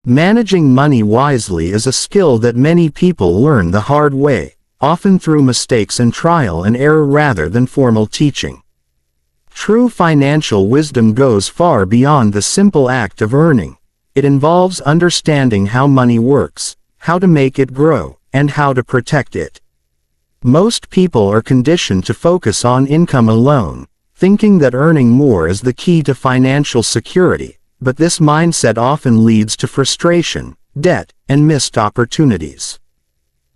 Managing money wisely is a skill that many people learn the hard way, often through mistakes and trial and error rather than formal teaching. True financial wisdom goes far beyond the simple act of earning. It involves understanding how money works, how to make it grow, and how to protect it. Most people are conditioned to focus on income alone, thinking that earning more is the key to financial security, but this mindset often leads to frustration, debt, and missed opportunities.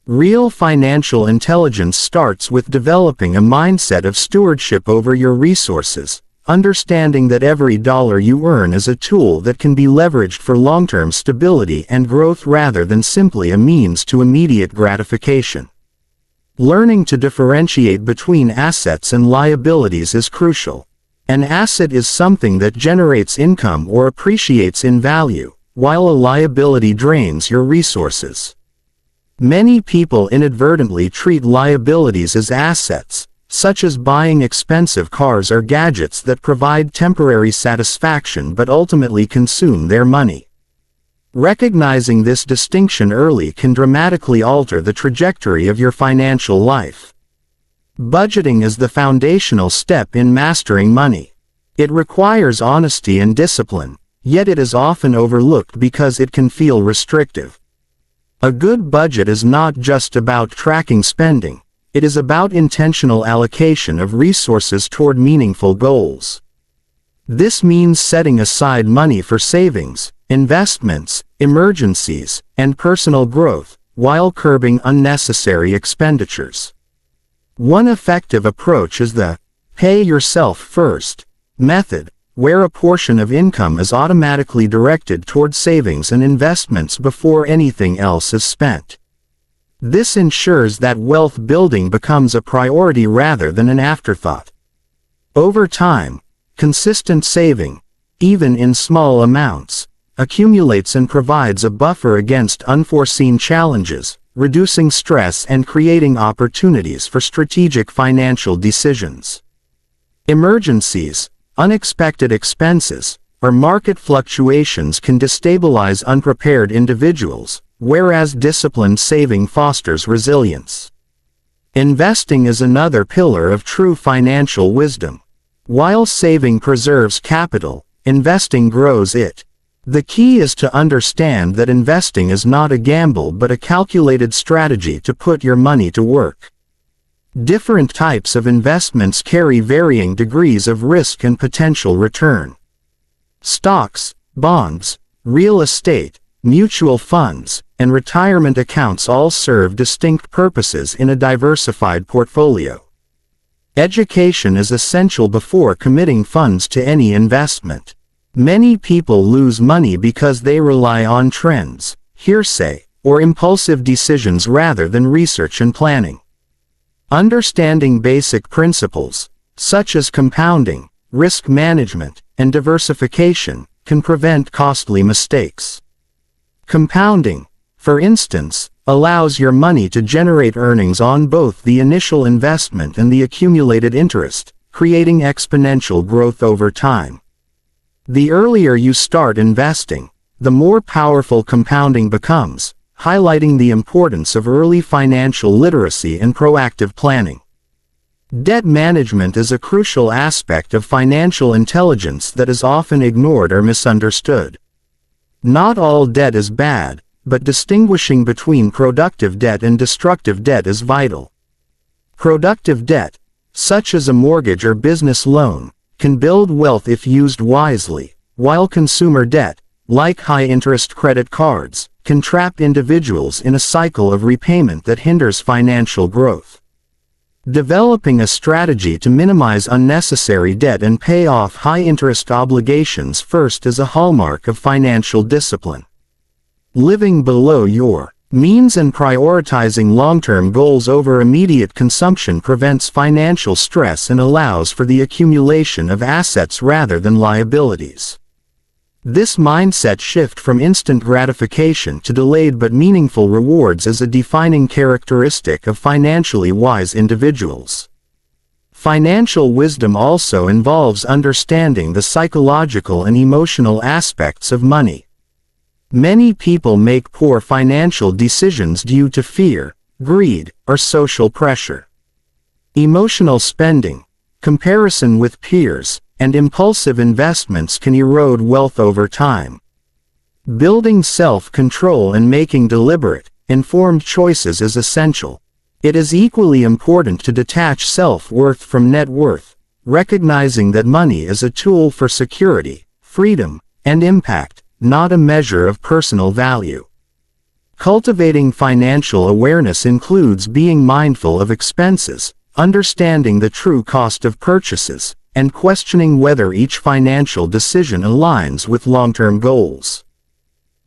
Real financial intelligence starts with developing a mindset of stewardship over your resources, understanding that every dollar you earn is a tool that can be leveraged for long-term stability and growth rather than simply a means to immediate gratification. Learning to differentiate between assets and liabilities is crucial. An asset is something that generates income or appreciates in value, while a liability drains your resources. Many people inadvertently treat liabilities as assets, such as buying expensive cars or gadgets that provide temporary satisfaction but ultimately consume their money. Recognizing this distinction early can dramatically alter the trajectory of your financial life. Budgeting is the foundational step in mastering money. It requires honesty and discipline, yet it is often overlooked because it can feel restrictive. A good budget is not just about tracking spending, it is about intentional allocation of resources toward meaningful goals. This means setting aside money for savings, investments, emergencies, and personal growth, while curbing unnecessary expenditures. One effective approach is the pay yourself first method, where a portion of income is automatically directed toward savings and investments before anything else is spent. This ensures that wealth building becomes a priority rather than an afterthought. Over time, consistent saving, even in small amounts, accumulates and provides a buffer against unforeseen challenges, reducing stress and creating opportunities for strategic financial decisions. Emergencies, unexpected expenses, or market fluctuations can destabilize unprepared individuals, whereas disciplined saving fosters resilience. Investing is another pillar of true financial wisdom. While saving preserves capital, investing grows it. The key is to understand that investing is not a gamble but a calculated strategy to put your money to work. Different types of investments carry varying degrees of risk and potential return. Stocks, bonds, real estate, mutual funds, and retirement accounts all serve distinct purposes in a diversified portfolio. Education is essential before committing funds to any investment. Many people lose money because they rely on trends, hearsay, or impulsive decisions rather than research and planning. Understanding basic principles, such as compounding, risk management, and diversification, can prevent costly mistakes. Compounding, for instance, allows your money to generate earnings on both the initial investment and the accumulated interest, creating exponential growth over time. The earlier you start investing, the more powerful compounding becomes, highlighting the importance of early financial literacy and proactive planning. Debt management is a crucial aspect of financial intelligence that is often ignored or misunderstood. Not all debt is bad, but distinguishing between productive debt and destructive debt is vital. Productive debt, such as a mortgage or business loan, can build wealth if used wisely, while consumer debt, like high-interest credit cards, can trap individuals in a cycle of repayment that hinders financial growth. Developing a strategy to minimize unnecessary debt and pay off high-interest obligations first is a hallmark of financial discipline. Living below your means and prioritizing long-term goals over immediate consumption prevents financial stress and allows for the accumulation of assets rather than liabilities. This mindset shift from instant gratification to delayed but meaningful rewards is a defining characteristic of financially wise individuals. Financial wisdom also involves understanding the psychological and emotional aspects of money. Many people make poor financial decisions due to fear, greed, or social pressure. Emotional spending, comparison with peers, and impulsive investments can erode wealth over time. Building self-control and making deliberate, informed choices is essential. It is equally important to detach self-worth from net worth, recognizing that money is a tool for security, freedom, and impact, not a measure of personal value. Cultivating financial awareness includes being mindful of expenses, understanding the true cost of purchases, and questioning whether each financial decision aligns with long-term goals.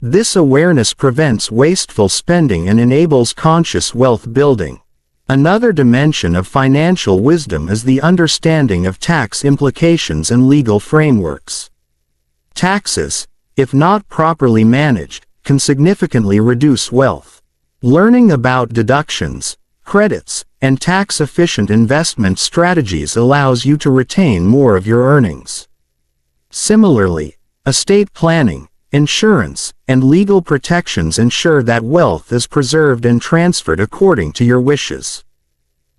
This awareness prevents wasteful spending and enables conscious wealth building. Another dimension of financial wisdom is the understanding of tax implications and legal frameworks. Taxes, if not properly managed, can significantly reduce wealth. Learning about deductions, credits, and tax-efficient investment strategies allows you to retain more of your earnings. Similarly, estate planning, insurance, and legal protections ensure that wealth is preserved and transferred according to your wishes.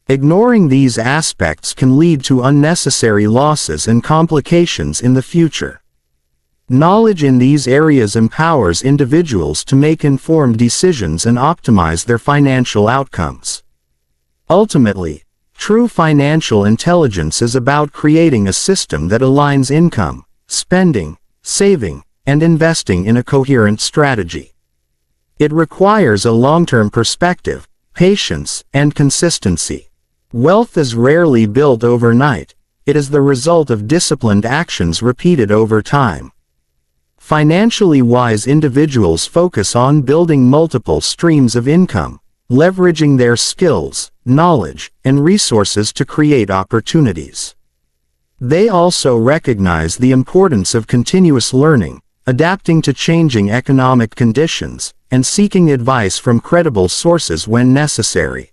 Ignoring these aspects can lead to unnecessary losses and complications in the future. Knowledge in these areas empowers individuals to make informed decisions and optimize their financial outcomes. Ultimately, true financial intelligence is about creating a system that aligns income, spending, saving, and investing in a coherent strategy. It requires a long-term perspective, patience, and consistency. Wealth is rarely built overnight. It is the result of disciplined actions repeated over time. Financially wise individuals focus on building multiple streams of income, leveraging their skills, knowledge, and resources to create opportunities. They also recognize the importance of continuous learning, adapting to changing economic conditions, and seeking advice from credible sources when necessary.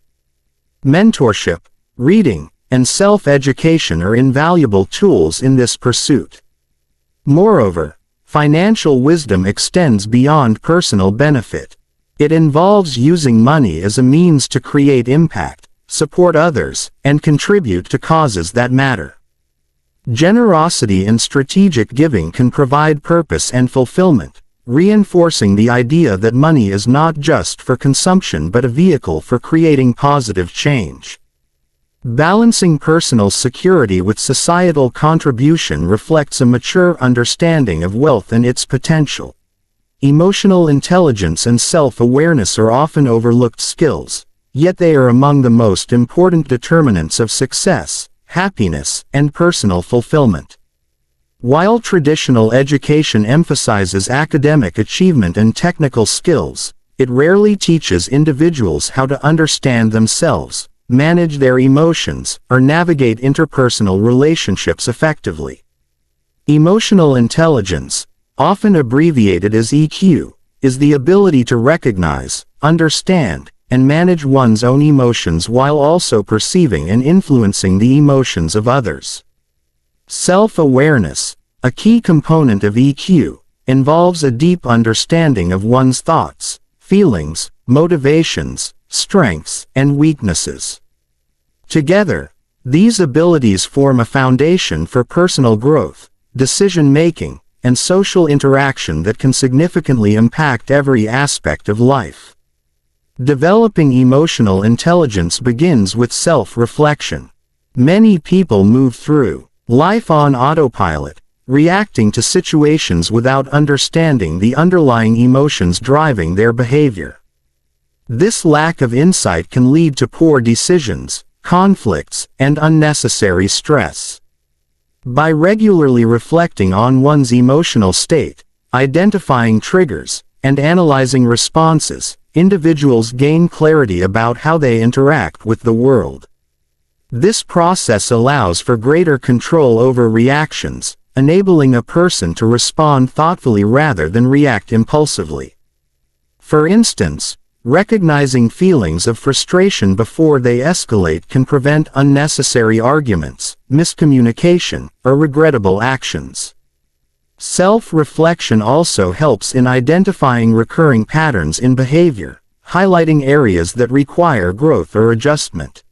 Mentorship, reading, and self-education are invaluable tools in this pursuit. Moreover, financial wisdom extends beyond personal benefit. It involves using money as a means to create impact, support others, and contribute to causes that matter. Generosity and strategic giving can provide purpose and fulfillment, reinforcing the idea that money is not just for consumption but a vehicle for creating positive change. Balancing personal security with societal contribution reflects a mature understanding of wealth and its potential. Emotional intelligence and self-awareness are often overlooked skills, yet they are among the most important determinants of success, happiness, and personal fulfillment. While traditional education emphasizes academic achievement and technical skills, it rarely teaches individuals how to understand themselves, manage their emotions, or navigate interpersonal relationships effectively. Emotional intelligence, often abbreviated as EQ, is the ability to recognize, understand, and manage one's own emotions while also perceiving and influencing the emotions of others. Self-awareness, a key component of EQ, involves a deep understanding of one's thoughts, feelings, motivations, strengths, and weaknesses. Together, these abilities form a foundation for personal growth, decision-making, and social interaction that can significantly impact every aspect of life. Developing emotional intelligence begins with self-reflection. Many people move through life on autopilot, reacting to situations without understanding the underlying emotions driving their behavior. This lack of insight can lead to poor decisions, conflicts, and unnecessary stress. By regularly reflecting on one's emotional state, identifying triggers, and analyzing responses, individuals gain clarity about how they interact with the world. This process allows for greater control over reactions, enabling a person to respond thoughtfully rather than react impulsively. For instance, recognizing feelings of frustration before they escalate can prevent unnecessary arguments, miscommunication, or regrettable actions. Self-reflection also helps in identifying recurring patterns in behavior, highlighting areas that require growth or adjustment.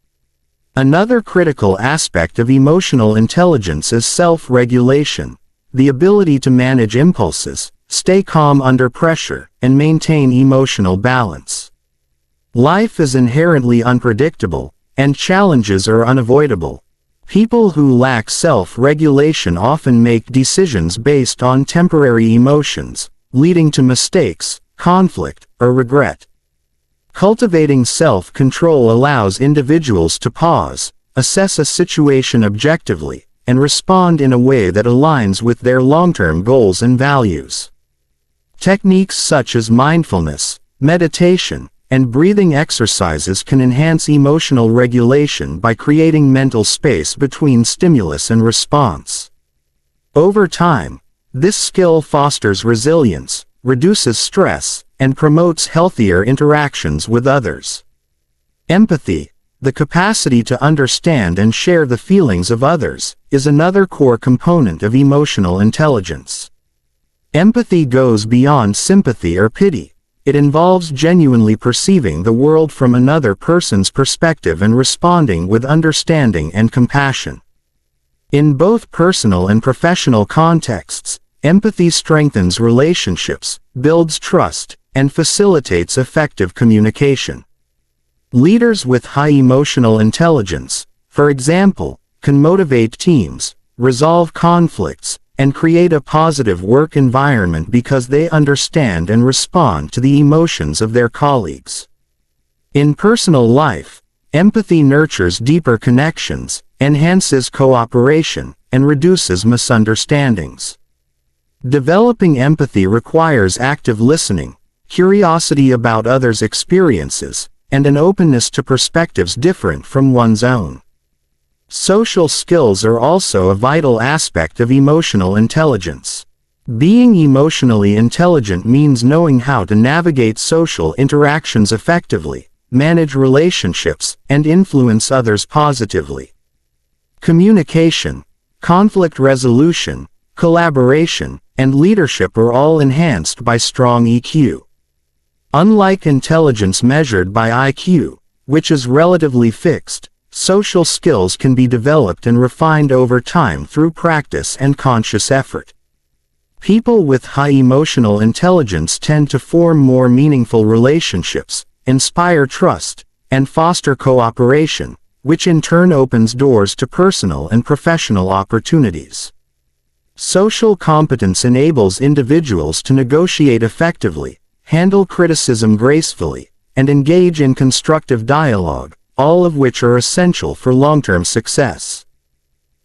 Another critical aspect of emotional intelligence is self-regulation, the ability to manage impulses, stay calm under pressure, and maintain emotional balance. Life is inherently unpredictable, and challenges are unavoidable. People who lack self-regulation often make decisions based on temporary emotions, leading to mistakes, conflict, or regret. Cultivating self-control allows individuals to pause, assess a situation objectively, and respond in a way that aligns with their long-term goals and values. Techniques such as mindfulness, meditation, and breathing exercises can enhance emotional regulation by creating mental space between stimulus and response. Over time, this skill fosters resilience, reduces stress, and promotes healthier interactions with others. Empathy, the capacity to understand and share the feelings of others, is another core component of emotional intelligence. Empathy goes beyond sympathy or pity. It involves genuinely perceiving the world from another person's perspective and responding with understanding and compassion. In both personal and professional contexts, empathy strengthens relationships, builds trust, and facilitates effective communication. Leaders with high emotional intelligence, for example, can motivate teams, resolve conflicts, and create a positive work environment because they understand and respond to the emotions of their colleagues. In personal life, empathy nurtures deeper connections, enhances cooperation, and reduces misunderstandings. Developing empathy requires active listening, curiosity about others' experiences, and an openness to perspectives different from one's own. Social skills are also a vital aspect of emotional intelligence. Being emotionally intelligent means knowing how to navigate social interactions effectively, manage relationships, and influence others positively. Communication, conflict resolution, collaboration, and leadership are all enhanced by strong EQ. Unlike intelligence measured by IQ, which is relatively fixed, social skills can be developed and refined over time through practice and conscious effort. People with high emotional intelligence tend to form more meaningful relationships, inspire trust, and foster cooperation, which in turn opens doors to personal and professional opportunities. Social competence enables individuals to negotiate effectively, handle criticism gracefully, and engage in constructive dialogue, all of which are essential for long-term success.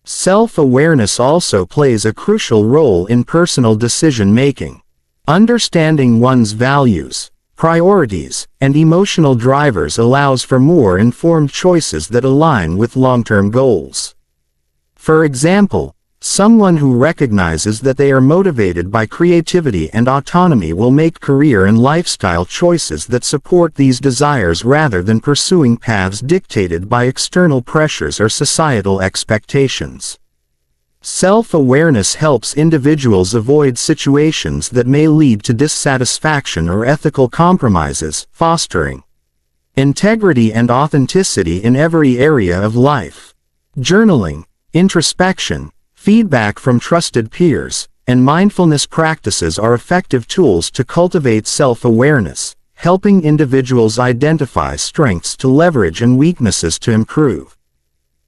Self-awareness also plays a crucial role in personal decision-making. Understanding one's values, priorities, and emotional drivers allows for more informed choices that align with long-term goals. For example, someone who recognizes that they are motivated by creativity and autonomy will make career and lifestyle choices that support these desires rather than pursuing paths dictated by external pressures or societal expectations. Self-awareness helps individuals avoid situations that may lead to dissatisfaction or ethical compromises, fostering integrity and authenticity in every area of life. Journaling, introspection, feedback from trusted peers, and mindfulness practices are effective tools to cultivate self-awareness, helping individuals identify strengths to leverage and weaknesses to improve.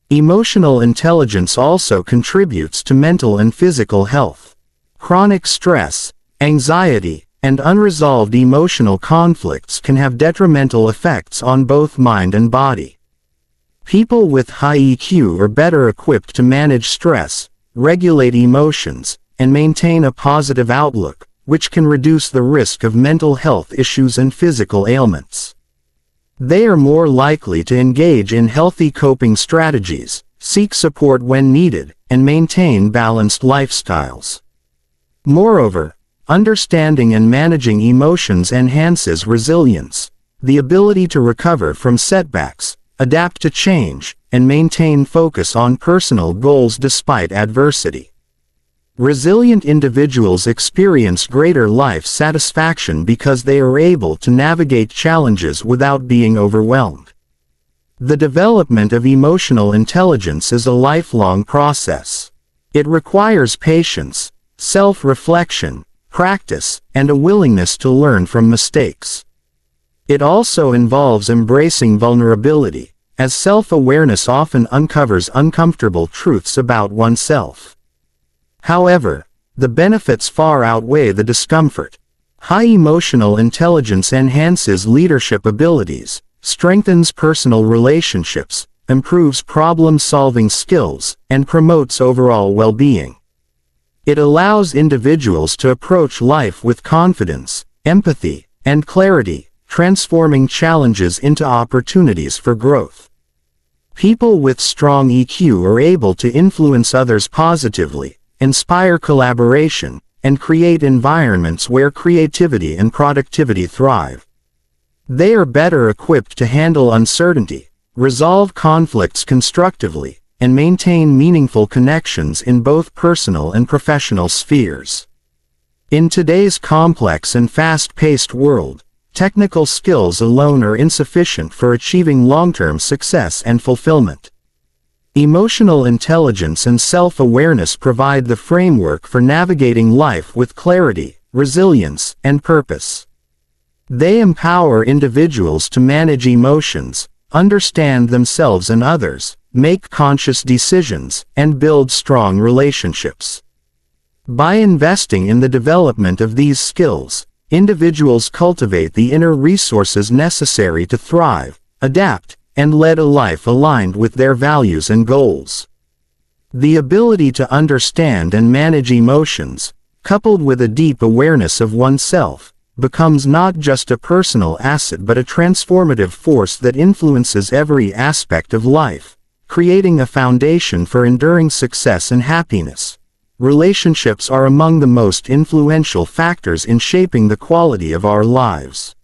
Emotional intelligence also contributes to mental and physical health. Chronic stress, anxiety, and unresolved emotional conflicts can have detrimental effects on both mind and body. People with high EQ are better equipped to manage stress, regulate emotions, and maintain a positive outlook, which can reduce the risk of mental health issues and physical ailments. They are more likely to engage in healthy coping strategies, seek support when needed, and maintain balanced lifestyles. Moreover, understanding and managing emotions enhances resilience, the ability to recover from setbacks, adapt to change, and maintain focus on personal goals despite adversity. Resilient individuals experience greater life satisfaction because they are able to navigate challenges without being overwhelmed. The development of emotional intelligence is a lifelong process. It requires patience, self-reflection, practice, and a willingness to learn from mistakes. It also involves embracing vulnerability, as self-awareness often uncovers uncomfortable truths about oneself. However, the benefits far outweigh the discomfort. High emotional intelligence enhances leadership abilities, strengthens personal relationships, improves problem-solving skills, and promotes overall well-being. It allows individuals to approach life with confidence, empathy, and clarity, transforming challenges into opportunities for growth. People with strong EQ are able to influence others positively, inspire collaboration, and create environments where creativity and productivity thrive. They are better equipped to handle uncertainty, resolve conflicts constructively, and maintain meaningful connections in both personal and professional spheres. In today's complex and fast-paced world, technical skills alone are insufficient for achieving long-term success and fulfillment. Emotional intelligence and self-awareness provide the framework for navigating life with clarity, resilience, and purpose. They empower individuals to manage emotions, understand themselves and others, make conscious decisions, and build strong relationships. By investing in the development of these skills, individuals cultivate the inner resources necessary to thrive, adapt, and lead a life aligned with their values and goals. The ability to understand and manage emotions, coupled with a deep awareness of oneself, becomes not just a personal asset but a transformative force that influences every aspect of life, creating a foundation for enduring success and happiness. Relationships are among the most influential factors in shaping the quality of our lives.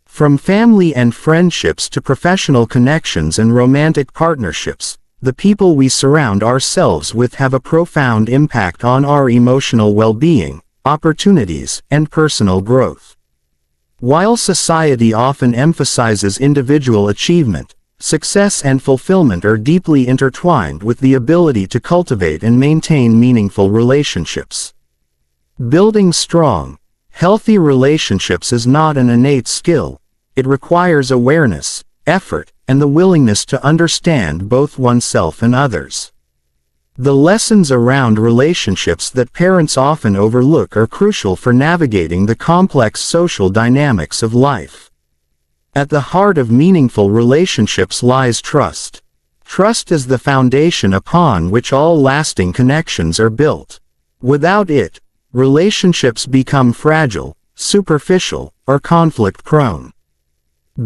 From family and friendships to professional connections and romantic partnerships, the people we surround ourselves with have a profound impact on our emotional well-being, opportunities, and personal growth. While society often emphasizes individual achievement, success and fulfillment are deeply intertwined with the ability to cultivate and maintain meaningful relationships. Building strong, healthy relationships is not an innate skill. It requires awareness, effort, and the willingness to understand both oneself and others. The lessons around relationships that parents often overlook are crucial for navigating the complex social dynamics of life. At the heart of meaningful relationships lies trust. Trust is the foundation upon which all lasting connections are built. Without it, relationships become fragile, superficial, or conflict-prone.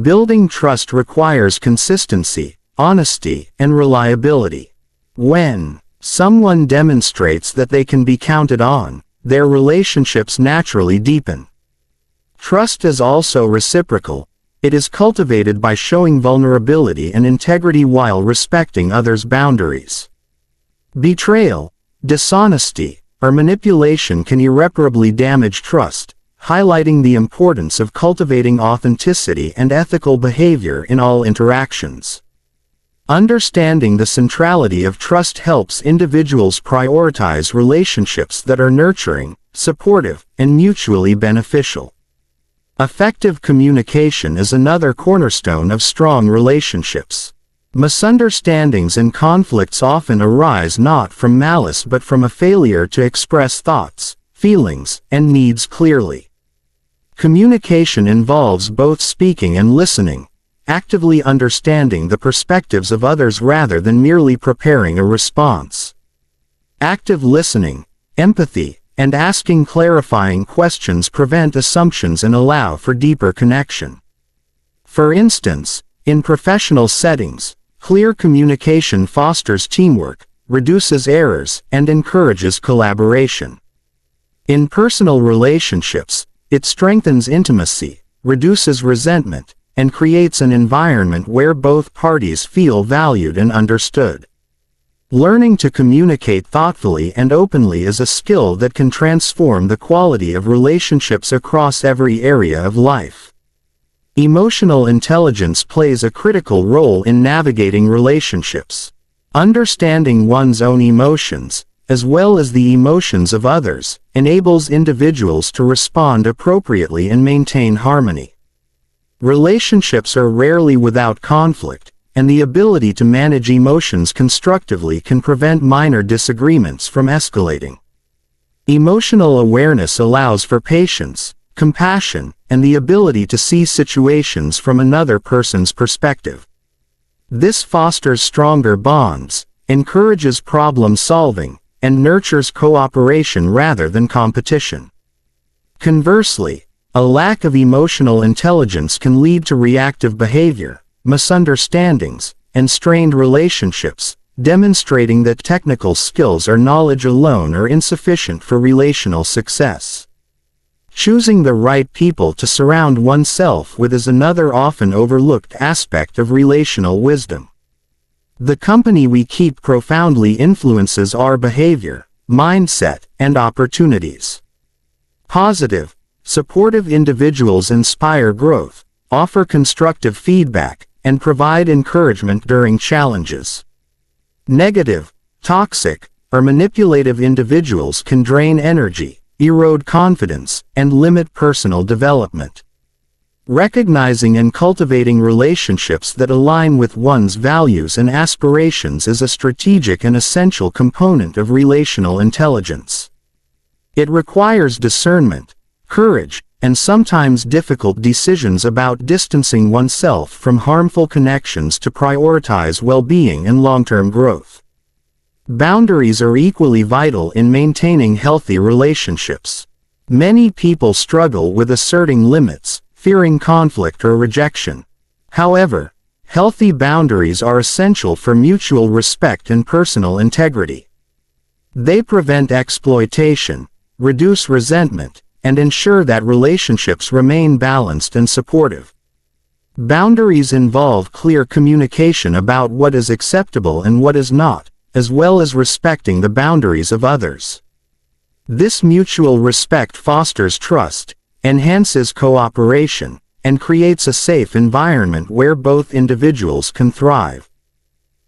Building trust requires consistency, honesty, and reliability. When someone demonstrates that they can be counted on, their relationships naturally deepen. Trust is also reciprocal. It is cultivated by showing vulnerability and integrity while respecting others' boundaries. Betrayal, dishonesty, or manipulation can irreparably damage trust, highlighting the importance of cultivating authenticity and ethical behavior in all interactions. Understanding the centrality of trust helps individuals prioritize relationships that are nurturing, supportive, and mutually beneficial. Effective communication is another cornerstone of strong relationships. Misunderstandings and conflicts often arise not from malice but from a failure to express thoughts, feelings, and needs clearly. Communication involves both speaking and listening, actively understanding the perspectives of others rather than merely preparing a response. Active listening, empathy, and asking clarifying questions prevent assumptions and allow for deeper connection. For instance, in professional settings, clear communication fosters teamwork, reduces errors, and encourages collaboration. In personal relationships, it strengthens intimacy, reduces resentment, and creates an environment where both parties feel valued and understood. Learning to communicate thoughtfully and openly is a skill that can transform the quality of relationships across every area of life. Emotional intelligence plays a critical role in navigating relationships. Understanding one's own emotions, as well as the emotions of others, enables individuals to respond appropriately and maintain harmony. Relationships are rarely without conflict, and the ability to manage emotions constructively can prevent minor disagreements from escalating. Emotional awareness allows for patience, compassion, and the ability to see situations from another person's perspective. This fosters stronger bonds, encourages problem solving, and nurtures cooperation rather than competition. Conversely, a lack of emotional intelligence can lead to reactive behavior, misunderstandings, and strained relationships, demonstrating that technical skills or knowledge alone are insufficient for relational success. Choosing the right people to surround oneself with is another often overlooked aspect of relational wisdom. The company we keep profoundly influences our behavior, mindset, and opportunities. Positive, supportive individuals inspire growth, offer constructive feedback, and provide encouragement during challenges. Negative, toxic, or manipulative individuals can drain energy, erode confidence, and limit personal development. Recognizing and cultivating relationships that align with one's values and aspirations is a strategic and essential component of relational intelligence. It requires discernment, courage, and sometimes difficult decisions about distancing oneself from harmful connections to prioritize well-being and long-term growth. Boundaries are equally vital in maintaining healthy relationships. Many people struggle with asserting limits, fearing conflict or rejection. However, healthy boundaries are essential for mutual respect and personal integrity. They prevent exploitation, reduce resentment, and ensure that relationships remain balanced and supportive. Boundaries involve clear communication about what is acceptable and what is not, as well as respecting the boundaries of others. This mutual respect fosters trust, enhances cooperation, and creates a safe environment where both individuals can thrive.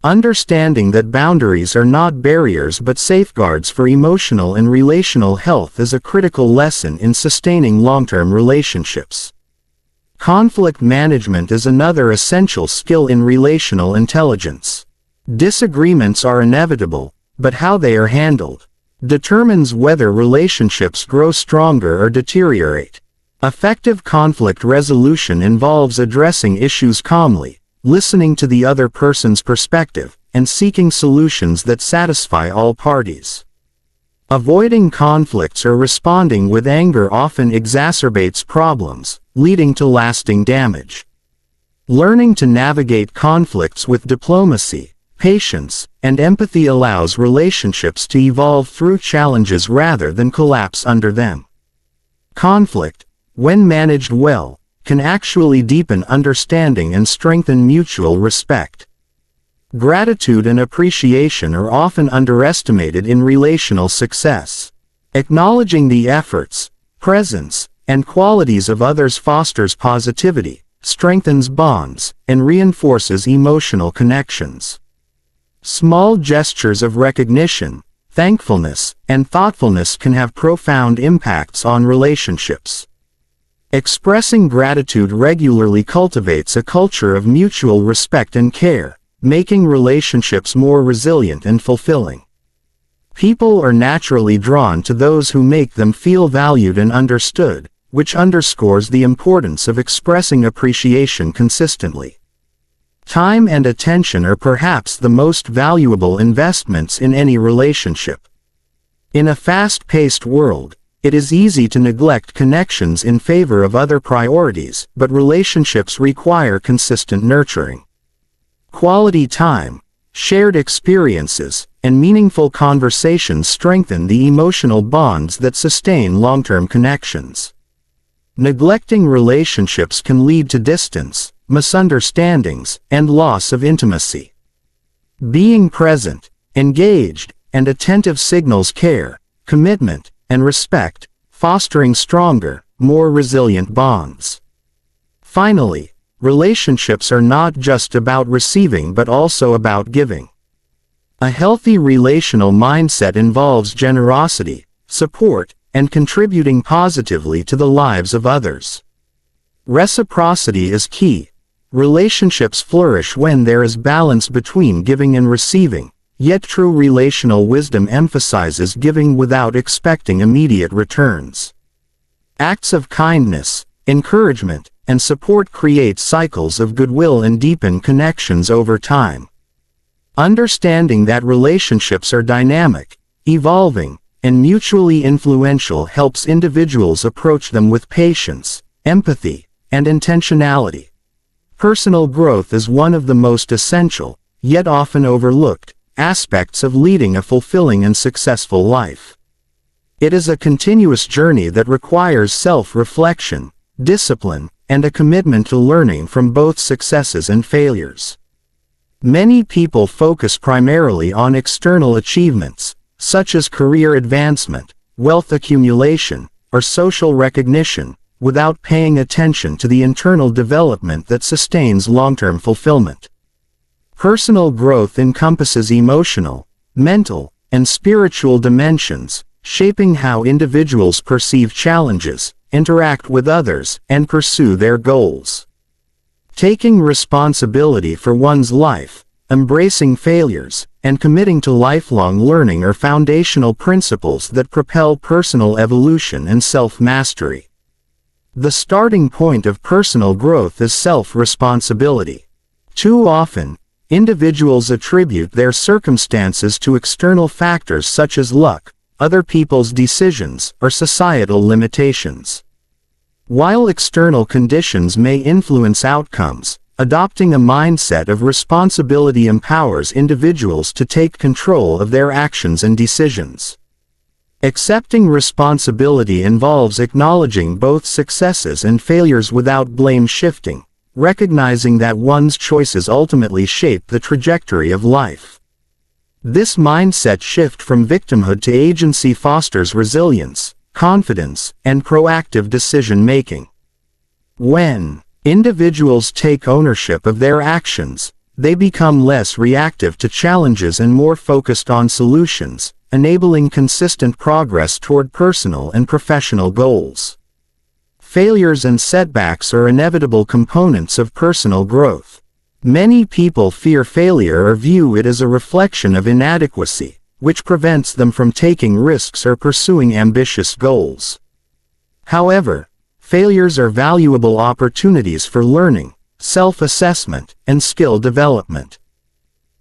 Understanding that boundaries are not barriers but safeguards for emotional and relational health is a critical lesson in sustaining long-term relationships. Conflict management is another essential skill in relational intelligence. Disagreements are inevitable, but how they are handled determines whether relationships grow stronger or deteriorate. Effective conflict resolution involves addressing issues calmly, listening to the other person's perspective, and seeking solutions that satisfy all parties. Avoiding conflicts or responding with anger often exacerbates problems, leading to lasting damage. Learning to navigate conflicts with diplomacy, patience, and empathy allows relationships to evolve through challenges rather than collapse under them. Conflict, when managed well, can actually deepen understanding and strengthen mutual respect. Gratitude and appreciation are often underestimated in relational success. Acknowledging the efforts, presence, and qualities of others fosters positivity, strengthens bonds, and reinforces emotional connections. Small gestures of recognition, thankfulness, and thoughtfulness can have profound impacts on relationships. Expressing gratitude regularly cultivates a culture of mutual respect and care, making relationships more resilient and fulfilling. People are naturally drawn to those who make them feel valued and understood, which underscores the importance of expressing appreciation consistently. Time and attention are perhaps the most valuable investments in any relationship. In a fast-paced world, it is easy to neglect connections in favor of other priorities, but relationships require consistent nurturing. Quality time, shared experiences, and meaningful conversations strengthen the emotional bonds that sustain long-term connections. Neglecting relationships can lead to distance, misunderstandings, and loss of intimacy. Being present, engaged, and attentive signals care, commitment, and respect, fostering stronger, more resilient bonds. Finally, relationships are not just about receiving but also about giving. A healthy relational mindset involves generosity, support, and contributing positively to the lives of others. Reciprocity is key. Relationships flourish when there is balance between giving and receiving, yet true relational wisdom emphasizes giving without expecting immediate returns. Acts of kindness, encouragement, and support create cycles of goodwill and deepen connections over time. Understanding that relationships are dynamic, evolving, and mutually influential helps individuals approach them with patience, empathy, and intentionality. Personal growth is one of the most essential, yet often overlooked, aspects of leading a fulfilling and successful life. It is a continuous journey that requires self-reflection, discipline, and a commitment to learning from both successes and failures. Many people focus primarily on external achievements, such as career advancement, wealth accumulation, or social recognition, without paying attention to the internal development that sustains long-term fulfillment. Personal growth encompasses emotional, mental, and spiritual dimensions, shaping how individuals perceive challenges, interact with others, and pursue their goals. Taking responsibility for one's life, embracing failures, and committing to lifelong learning are foundational principles that propel personal evolution and self-mastery. The starting point of personal growth is self-responsibility. Too often, individuals attribute their circumstances to external factors such as luck, other people's decisions, or societal limitations. While external conditions may influence outcomes, adopting a mindset of responsibility empowers individuals to take control of their actions and decisions. Accepting responsibility involves acknowledging both successes and failures without blame shifting, recognizing that one's choices ultimately shape the trajectory of life. This mindset shift from victimhood to agency fosters resilience, confidence, and proactive decision-making. When individuals take ownership of their actions, they become less reactive to challenges and more focused on solutions, enabling consistent progress toward personal and professional goals. Failures and setbacks are inevitable components of personal growth. Many people fear failure or view it as a reflection of inadequacy, which prevents them from taking risks or pursuing ambitious goals. However, failures are valuable opportunities for learning, self-assessment, and skill development.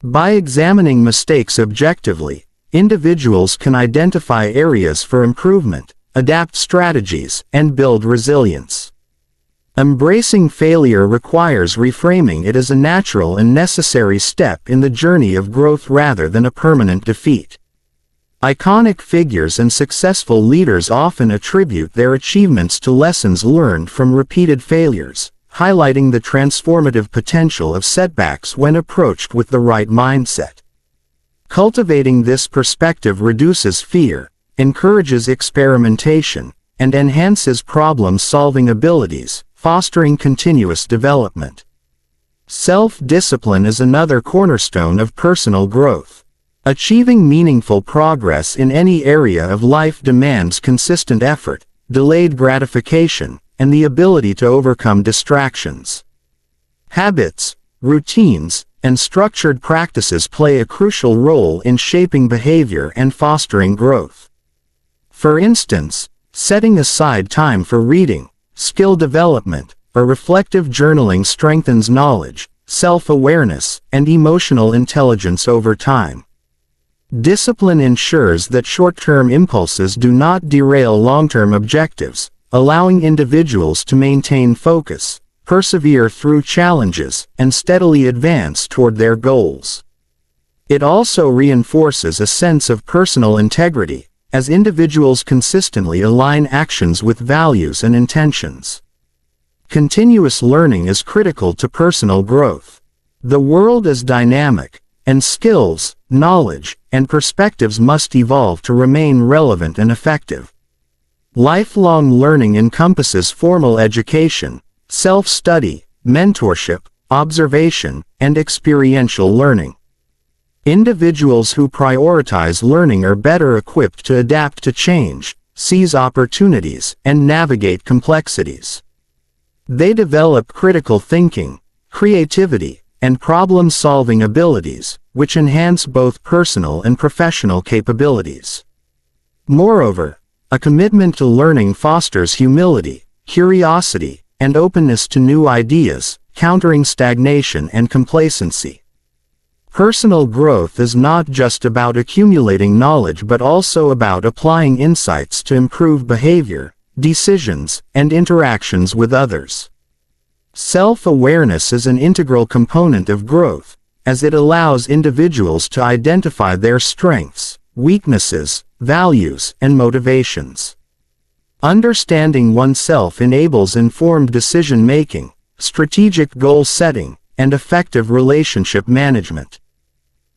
By examining mistakes objectively, individuals can identify areas for improvement, adapt strategies, and build resilience. Embracing failure requires reframing it as a natural and necessary step in the journey of growth rather than a permanent defeat. Iconic figures and successful leaders often attribute their achievements to lessons learned from repeated failures, highlighting the transformative potential of setbacks when approached with the right mindset. Cultivating this perspective reduces fear, encourages experimentation, and enhances problem-solving abilities, fostering continuous development. Self-discipline is another cornerstone of personal growth. Achieving meaningful progress in any area of life demands consistent effort, delayed gratification, and the ability to overcome distractions. Habits, routines, and structured practices play a crucial role in shaping behavior and fostering growth. For instance, setting aside time for reading, skill development, or reflective journaling strengthens knowledge, self-awareness, and emotional intelligence over time. Discipline ensures that short-term impulses do not derail long-term objectives, allowing individuals to maintain focus, persevere through challenges, and steadily advance toward their goals. It also reinforces a sense of personal integrity, as individuals consistently align actions with values and intentions. Continuous learning is critical to personal growth. The world is dynamic, and skills, knowledge, and perspectives must evolve to remain relevant and effective. Lifelong learning encompasses formal education, self-study, mentorship, observation, and experiential learning. Individuals who prioritize learning are better equipped to adapt to change, seize opportunities, and navigate complexities. They develop critical thinking, creativity, and problem-solving abilities, which enhance both personal and professional capabilities. Moreover, a commitment to learning fosters humility, curiosity, and openness to new ideas, countering stagnation and complacency. Personal growth is not just about accumulating knowledge but also about applying insights to improve behavior, decisions, and interactions with others. Self-awareness is an integral component of growth, as it allows individuals to identify their strengths, weaknesses, values, and motivations. Understanding oneself enables informed decision-making, strategic goal setting, and effective relationship management.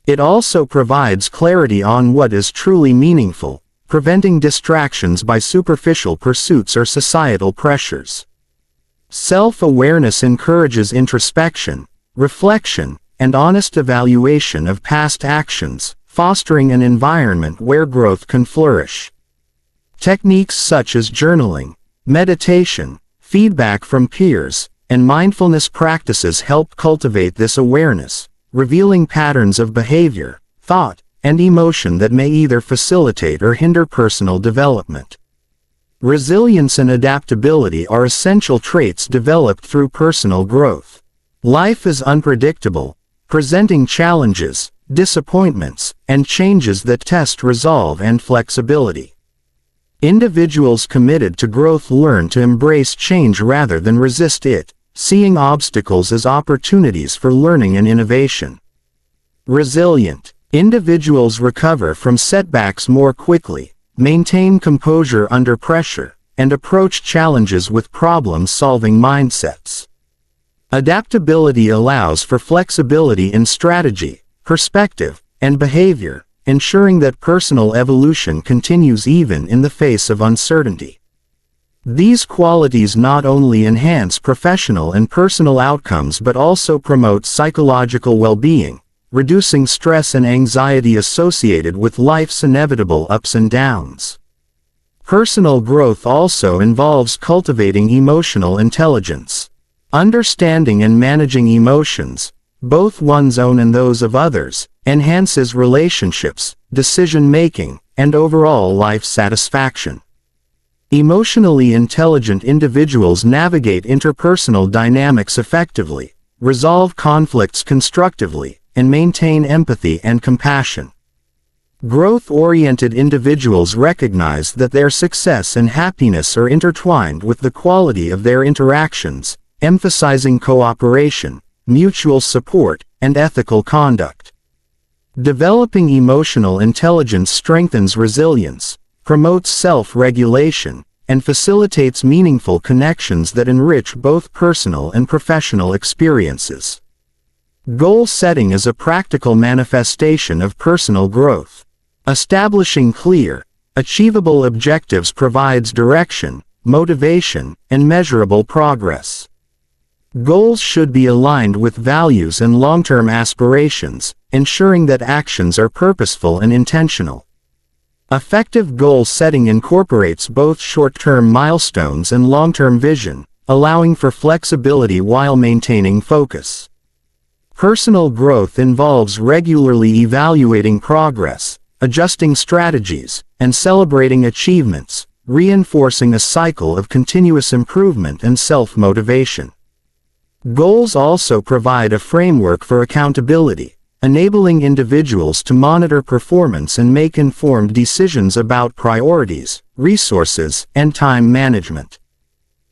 It also provides clarity on what is truly meaningful, preventing distractions by superficial pursuits or societal pressures. Self-awareness encourages introspection, reflection, and honest evaluation of past actions, fostering an environment where growth can flourish. Techniques such as journaling, meditation, feedback from peers, and mindfulness practices help cultivate this awareness, revealing patterns of behavior, thought, and emotion that may either facilitate or hinder personal development. Resilience and adaptability are essential traits developed through personal growth. Life is unpredictable, presenting challenges, disappointments, and changes that test resolve and flexibility. Individuals committed to growth learn to embrace change rather than resist it, seeing obstacles as opportunities for learning and innovation. Resilient individuals recover from setbacks more quickly, maintain composure under pressure, and approach challenges with problem-solving mindsets. Adaptability allows for flexibility in strategy, perspective, and behavior, ensuring that personal evolution continues even in the face of uncertainty. These qualities not only enhance professional and personal outcomes but also promote psychological well-being, reducing stress and anxiety associated with life's inevitable ups and downs. Personal growth also involves cultivating emotional intelligence. Understanding and managing emotions, both one's own and those of others, enhances relationships, decision-making, and overall life satisfaction. Emotionally intelligent individuals navigate interpersonal dynamics effectively, resolve conflicts constructively, and maintain empathy and compassion. Growth-oriented individuals recognize that their success and happiness are intertwined with the quality of their interactions, emphasizing cooperation, mutual support, and ethical conduct. Developing emotional intelligence strengthens resilience, promotes self-regulation, and facilitates meaningful connections that enrich both personal and professional experiences. Goal setting is a practical manifestation of personal growth. Establishing clear, achievable objectives provides direction, motivation, and measurable progress. Goals should be aligned with values and long-term aspirations, ensuring that actions are purposeful and intentional. Effective goal setting incorporates both short-term milestones and long-term vision, allowing for flexibility while maintaining focus. Personal growth involves regularly evaluating progress, adjusting strategies, and celebrating achievements, reinforcing a cycle of continuous improvement and self-motivation. Goals also provide a framework for accountability, enabling individuals to monitor performance and make informed decisions about priorities, resources, and time management.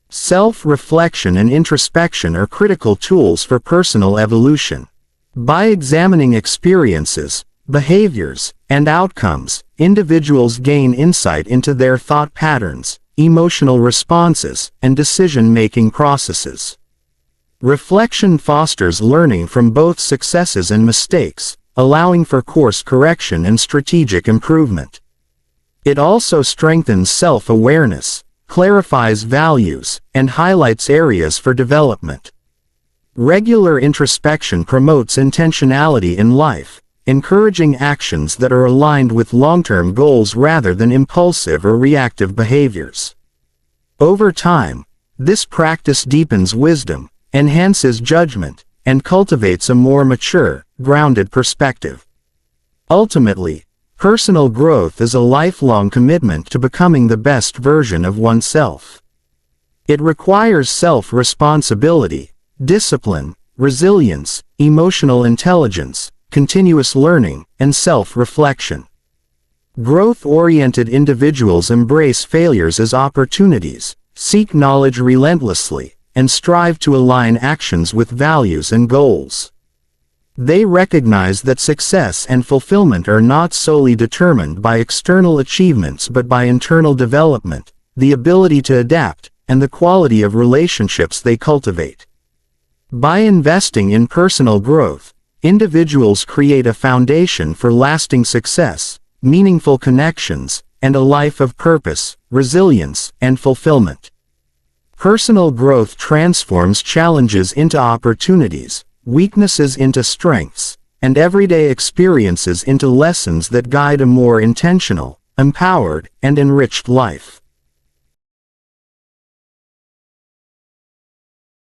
Self-reflection and introspection are critical tools for personal evolution. By examining experiences, behaviors, and outcomes, individuals gain insight into their thought patterns, emotional responses, and decision-making processes. Reflection fosters learning from both successes and mistakes, allowing for course correction and strategic improvement. It also strengthens self-awareness, clarifies values, and highlights areas for development. Regular introspection promotes intentionality in life, encouraging actions that are aligned with long-term goals rather than impulsive or reactive behaviors. Over time, this practice deepens wisdom, enhances judgment, and cultivates a more mature, grounded perspective. Ultimately, personal growth is a lifelong commitment to becoming the best version of oneself. It requires self-responsibility, discipline, resilience, emotional intelligence, continuous learning, and self-reflection. Growth-oriented individuals embrace failures as opportunities, seek knowledge relentlessly, and strive to align actions with values and goals. They recognize that success and fulfillment are not solely determined by external achievements but by internal development, the ability to adapt, and the quality of relationships they cultivate. By investing in personal growth, individuals create a foundation for lasting success, meaningful connections, and a life of purpose, resilience, and fulfillment. Personal growth transforms challenges into opportunities, weaknesses into strengths, and everyday experiences into lessons that guide a more intentional, empowered, and enriched life.